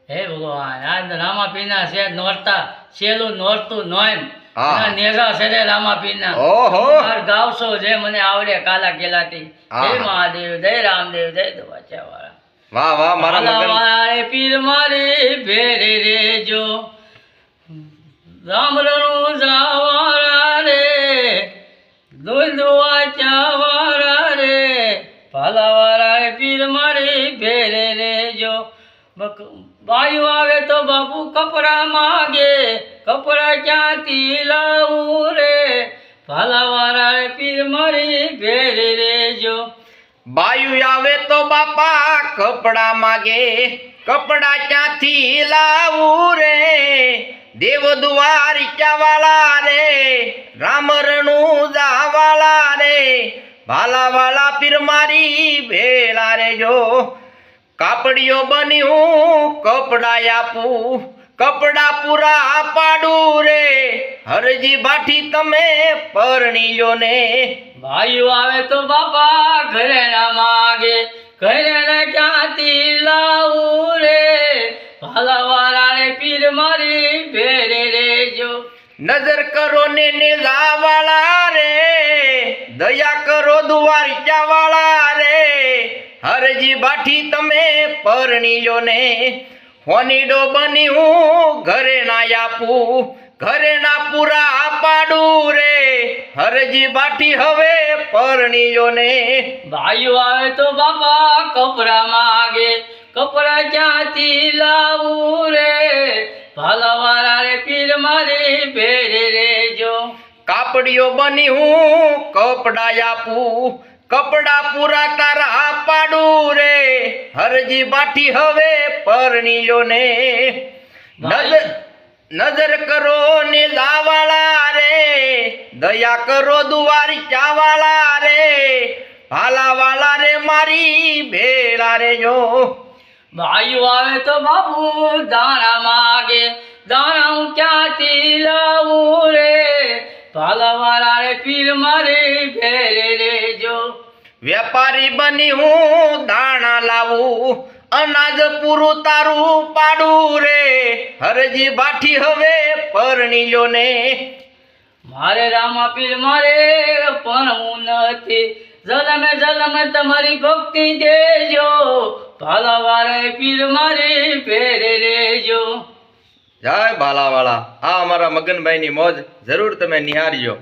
હે ભગવાન આજ રામાપીરના છે નોરતા છેલ્લું નોરતું નોઈન હા. નેજા છે રે રામાપીરના ઓહો. માર ગાવશો જે મને આવડે કાલા કેલાતી હા. જય મહાદેવ જય રામદેવ જય દવાચાવાળા વાહ વાહ મારા મગન વાળા પીર મારી ભેરે રેજો રામરણું જાવાળા રે દુવાચાવાળા રે ભાલાવાળા પીર મારી ભેરે રેજો બાયુ આવે તો બાપુ કપડા માગે કપડા ક્યાંથી લાવું રે ભાલાવાળા પીર મારી ભેરે રેજો બાયુ આવે તો બાપા કપડા માગે કપડા ક્યાંથી લાવું રે દેવ દ્વારિકા વાળા રે રામરણું જાવાળા રે ભાલા વાળા પીર મારી ભેળા રે જો કાપડીઓ બની હું કપડા આપું કપડા પૂરા પાડું રે હરજી ભાઠી તમે પરણી લો ને ભાઈઓ આવે તો બાપા ઘરે ના માગે ઘરે ના ક્યાંથી લાવું રે ભાલાવાળા રે પીર મારી ભેરે રેજો નજર કરો ને નેજાવાળા રે દયા કરો દ્વારિકા વાળા રે હરજી ભાઠી તમે પરણી લો ને હોનીડો બની હું ઘરે ના આપું ઘરે ના પૂરા પાડું રે હરજી ભાઠી હવે પરણી લો ને ભાઈઓ આવે તો બાપા કપડા માગે કપડા ક્યાંથી લાવું રે ભાલાવાળા રે પીર મારી ભેરે રેજો કાપડીઓ બની હું કપડા આપું કપડા પૂરા તારા પાડું રે હરજી ભાઠી હવે પરણી લો ને નજર કરો ને લાવાળા રે દયા કરો દ્વારિકા વાળા રે ભાલા વાળા રે મારી ભેળા રે જો ભાઈઓ આવે તો બાપુ દાણા માગે દાણા હું ક્યાંથી લાવું રે ભાલાવાળા રે પીર મારી ભેરે રેજો વેપારી બની હું દાણા લાવું અનાજ પૂરું તારું પાડું રે હરજી ભાઠી હવે પરણી લો ને મારે રામા પીર મારે પણ હું નથી જલમે જલમે તમારી ભક્તિ દેજો ભાલાવાળા પીર મારી ભેરે રેજો જય ભાલાવાળા આ અમારા મગનભાઈ ની મોજ જરૂર તમે નિહાળજો.